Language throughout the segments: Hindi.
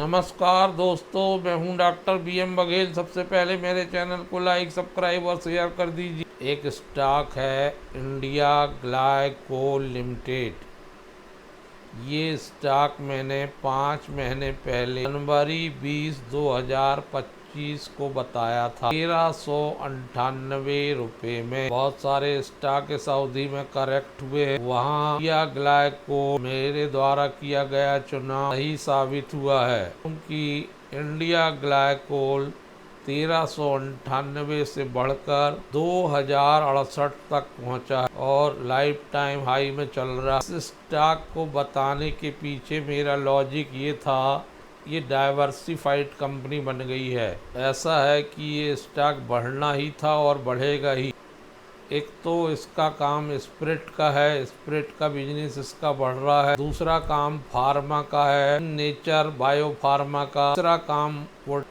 नमस्कार दोस्तों, मैं हूं डॉक्टर BM बघेल। सबसे पहले मेरे चैनल को लाइक, सब्सक्राइब और शेयर कर दीजिए। एक स्टॉक है इंडिया ग्लाइकोल लिमिटेड। ये स्टॉक मैंने 5 महीने पहले जनवरी 20 2025 को बताया था 1398 रुपये में। बहुत सारे स्टॉक इस अवधि में करेक्ट हुए हैं। वहाँ इंडिया ग्लाइकोल मेरे द्वारा किया गया चुनाव सही साबित हुआ है, क्योंकि इंडिया ग्लाइकोल 1398 से बढ़कर 2068 तक पहुंचा है और लाइफ टाइम हाई में चल रहा है। इस स्टॉक को बताने के पीछे मेरा लॉजिक ये था, ये डाइवर्सिफाइड कंपनी बन गई है। ऐसा है कि ये स्टॉक बढ़ना ही था और बढ़ेगा ही। एक तो इसका काम स्पिरिट का है, स्पिरिट का बिजनेस इसका बढ़ रहा है। दूसरा काम फार्मा का है, नेचर बायो फार्मा का। तीसरा काम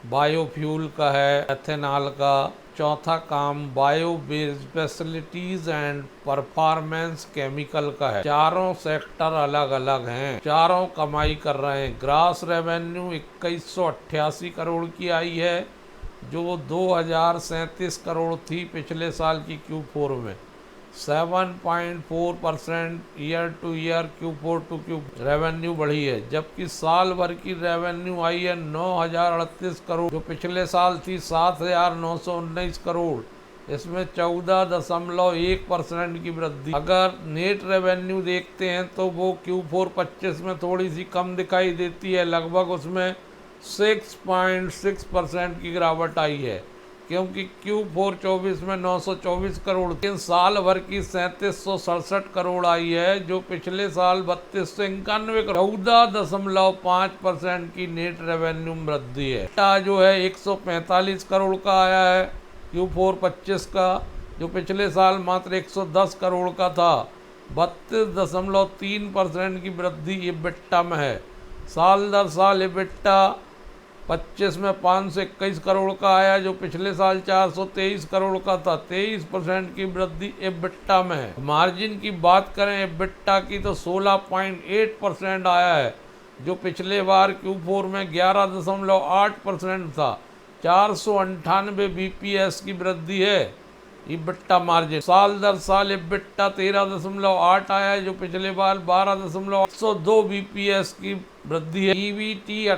बायोफ्यूल का है, एथेनॉल का। चौथा काम bio specialities and performance chemical का है। चारों सेक्टर अलग अलग हैं, चारों कमाई कर रहे हैं। ग्रॉस रेवेन्यू 2188 करोड़ की आई है, जो 2037 करोड़ थी पिछले साल की Q4 में। 7.4% year to year Q4 to Q revenue बढ़ी है, जबकि साल भर की रेवेन्यू आई है 9038 करोड़, जो पिछले साल थी 7919 करोड़। इसमें 14.1% की वृद्धि। अगर नेट रेवेन्यू देखते हैं तो वो Q4 25 में थोड़ी सी कम दिखाई देती है, लगभग उसमें 6.6% की गिरावट आई है, क्योंकि Q4 24 में 924 करोड़, लेकिन साल भर की 3767 करोड़ आई है, जो पिछले साल 3291 करोड़। 14.5% की नेट रेवेन्यू वृद्धि है। जो है 145 करोड़ का आया है Q4 25 का, जो पिछले साल मात्र 110 करोड़ का था। 32.3% की वृद्धि EBITDA में है। साल दर साल EBITDA 25 में 521 करोड़ का आया, जो पिछले साल 423 करोड़ का था। 23% की वृद्धि EBITDA में है। मार्जिन की बात करें EBITDA की तो 16.8% आया है, जो पिछले बार Q4 में 11.8% था। 498 BPS की वृद्धि है EBITDA मार्जिन। साल दर साल EBITDA 13.8 आया है, जो पिछले बार 12.102 BPS की वृद्धि है। EBT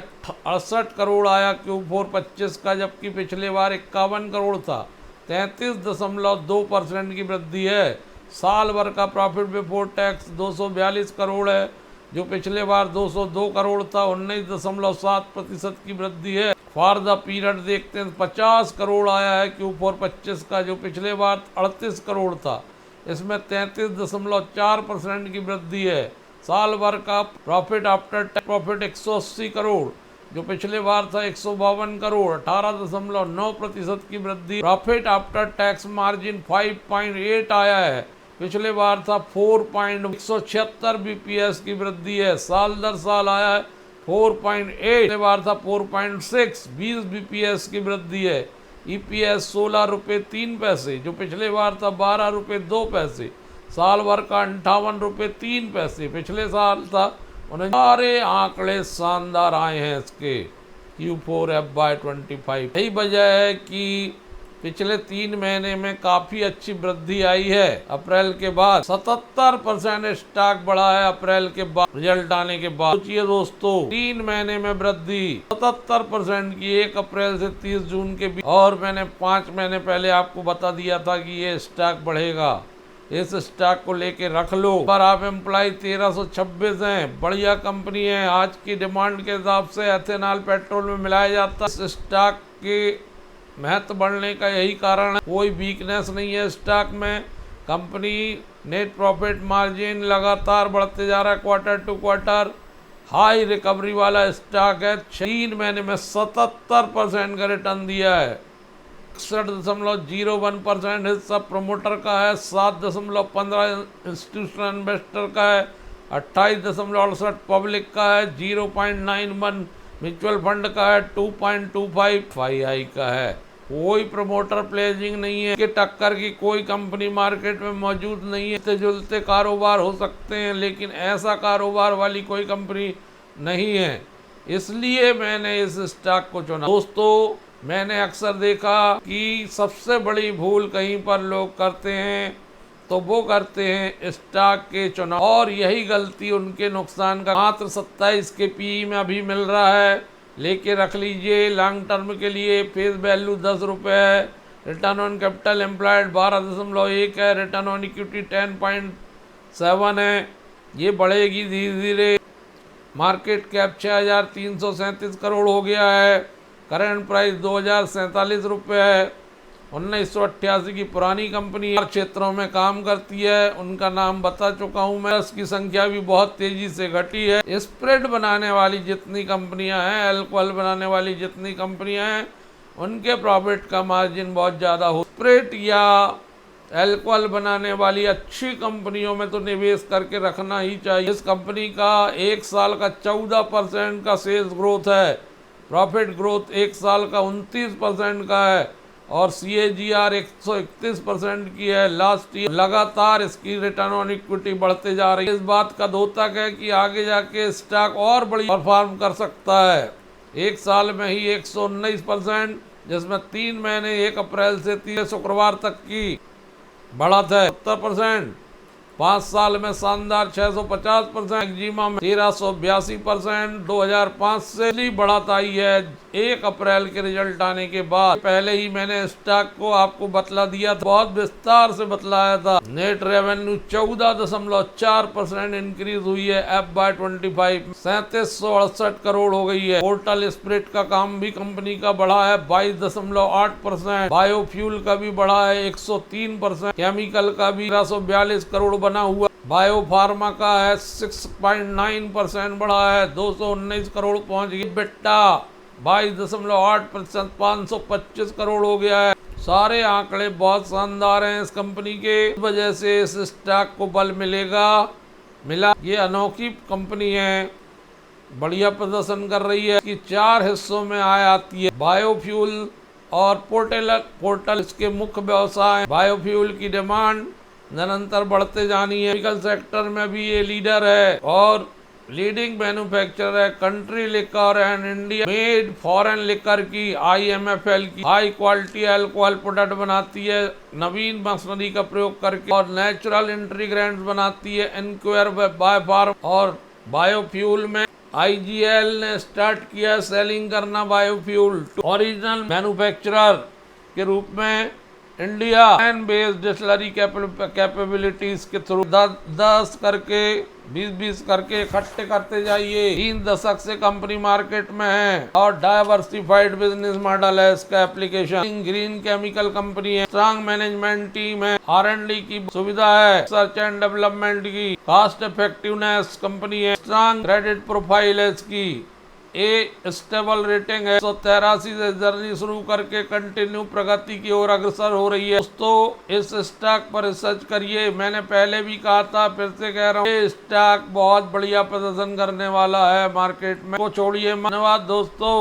68 करोड़ आया Q4 25 का, जबकि पिछले बार 51 करोड़ था। 33.2% की वृद्धि है। साल भर का प्रॉफिट बिफोर टैक्स 242 करोड़ है, जो पिछले बार 202 करोड़ था। 19.7% की वृद्धि है। फॉर द पीरियड देखते हैं 50 करोड़ आया है Q4 25 का, जो पिछले बार 38 करोड़ था। इसमें 33.4% की वृद्धि है। साल भर का profit after tax profit 180 crore, जो पिछले बार था 152 करोड़। 18.9% की वृद्धि। प्रॉफिट आफ्टर टैक्स मार्जिन 5.8 आया है, पिछले बार था 4.176 BPS की वृद्धि है। साल दर साल आया है 4.8, पिछले बार था 4.6, 20 BPS की वृद्धि है। EPS 16 रुपये 3 पैसे, जो पिछले बार था 12 रुपये 2 पैसे। साल भर का 58 रुपये 3 पैसे, पिछले साल था। सारे आंकड़े शानदार आए हैं इसके Q4 FY25। यही वजह है कि पिछले 3 महीने में काफी अच्छी वृद्धि आई है। अप्रैल के बाद 77% स्टॉक बढ़ा है। अप्रैल के बाद रिजल्ट आने के बाद सोचिए दोस्तों, 3 महीने में वृद्धि 77% की, 1 अप्रैल से 30 जून के बीच। और मैंने 5 महीने पहले आपको बता दिया था कि ये स्टॉक बढ़ेगा। इस स्टॉक को लेके रख लो। पर आप एम्प्लॉय 1326 हैं, बढ़िया कंपनी है। आज की डिमांड के हिसाब से एथेनॉल पेट्रोल में मिलाया जाता है। इस स्टॉक के महत्व बढ़ने का यही कारण है। कोई वीकनेस नहीं है स्टॉक में। कंपनी नेट प्रॉफिट मार्जिन लगातार बढ़ते जा रहा है, quarter to quarter. High recovery वाला स्टॉक है। 3 महीने में 77% का रिटर्न दिया है। 61.01% हिस्सा प्रमोटर का है। 7.15 इंस्टीट्यूशनल इन्वेस्टर का है। 28.68 पब्लिक का है। 0.91 म्यूचुअल फंड का है। 2.25 FII का है। कोई प्रमोटर प्लेजिंग नहीं है। कि टक्कर की कोई कंपनी मार्केट में मौजूद नहीं है। मिलते जुलते कारोबार हो सकते हैं, लेकिन ऐसा कारोबार वाली कोई कंपनी नहीं है। इसलिए मैंने इस स्टॉक को चुना। दोस्तों, मैंने अक्सर देखा कि सबसे बड़ी भूल कहीं पर लोग करते हैं तो वो करते हैं स्टॉक के चुनाव, और यही गलती उनके नुकसान का। मात्र 27 के पी में अभी मिल रहा है, लेके रख लीजिए लॉन्ग टर्म के लिए। फेस वैल्यू 10 रुपये है, रिटर्न ऑन कैपिटल एम्प्लॉयड 12.1 है, रिटर्न ऑन इक्विटी 10.7 है। ये बढ़ेगी धीरे धीरे। मार्केट कैप 6,337 करोड़ हो गया है। करंट प्राइस 2,047 रुपये है। 1988 की पुरानी कंपनी हर क्षेत्रों में काम करती है, उनका नाम बता चुका हूं मैं। इसकी संख्या भी बहुत तेजी से घटी है। स्प्रेड बनाने वाली जितनी कंपनियां हैं, अल्कोहल बनाने वाली जितनी कंपनियां हैं, उनके प्रॉफिट का मार्जिन बहुत ज़्यादा हो। स्प्रेड या अल्कोहल बनाने वाली अच्छी कंपनियों में तो निवेश करके रखना ही चाहिए। इस कंपनी का एक साल का 14% का सेल्स ग्रोथ है, प्रॉफिट ग्रोथ एक साल का 29% का है, और CAGR 131% की है लास्ट ईयर। लगातार इसकी रिटर्न ऑन इक्विटी बढ़ते जा रही है। इस बात का द्योतक है कि आगे जाके स्टॉक और बड़ी परफॉर्म कर सकता है। एक साल में ही 119%, जिसमें 3 महीने 1 अप्रैल से 3 शुक्रवार तक की बढ़त है 70%। 5 साल में शानदार 650%, एक्जिमा में 1382%। 2005 से बढ़त आई है 1 अप्रैल के रिजल्ट आने के बाद। पहले ही मैंने स्टॉक को आपको बतला दिया था, बहुत विस्तार से बतलाया था। नेट रेवेन्यू 14.4% इंक्रीज हुई है। FY25 3768 करोड़ हो गई है। पोर्टल स्प्रेड का काम भी कंपनी का बढ़ा है 22.8%। बायोफ्यूल का भी बढ़ा है 103%। केमिकल का भी 1342 करोड़ बना हुआ। बायो फार्मा का है 6.9% बढ़ा है, 219 करोड़ पहुंच गई। बेटा 22.8%, 525 करोड़ हो गया है। सारे आंकड़े बहुत शानदार हैं इस कंपनी के। इस वजह से इस स्टॉक को बल मिला। ये अनोखी कंपनी है, बढ़िया प्रदर्शन कर रही है। कि 4 हिस्सों में आती है। बायोफ्यूल और पोर्टल इसके मुख्य व्यवसाय। बायोफ्यूल की डिमांड निरंतर बढ़ते जानी है। केमिकल सेक्टर में भी ये लीडर है और लीडिंग मैन्युफैक्चरर है। Country liquor and India made foreign liquor की IMFL की हाई क्वालिटी अल्कोहल प्रोडक्ट बनाती है नवीन मशीनरी का प्रयोग करके, और नेचुरल इंटीग्रेंट्स बनाती है एनक्वायर बायोफार्म। और बायोफ्यूल में IGL ने स्टार्ट किया सेलिंग करना बायोफ्यूल ओरिजिनल मैन्युफैक्चरर के रूप में India and based distillery capabilities के थ्रू 10 करके 20 करके इकट्ठे करते जाइए। 3 दशक से कंपनी मार्केट में है और डाइवर्सिफाइड बिजनेस मॉडल है इसका एप्लीकेशन। ग्रीन केमिकल कंपनी है, स्ट्रांग मैनेजमेंट टीम है, R&D की सुविधा है, रिसर्च एंड डेवलपमेंट की, कॉस्ट इफेक्टिवनेस कंपनी है, स्ट्रांग क्रेडिट प्रोफाइल है इसकी, स्टेबल रेटिंग है। 183 से जर्नी शुरू करके कंटिन्यू प्रगति की ओर अग्रसर हो रही है। दोस्तों, इस स्टॉक पर रिसर्च करिए। मैंने पहले भी कहा था, फिर से कह रहा हूँ, ये स्टॉक बहुत बढ़िया प्रदर्शन करने वाला है मार्केट में। को छोड़िए। धन्यवाद दोस्तों।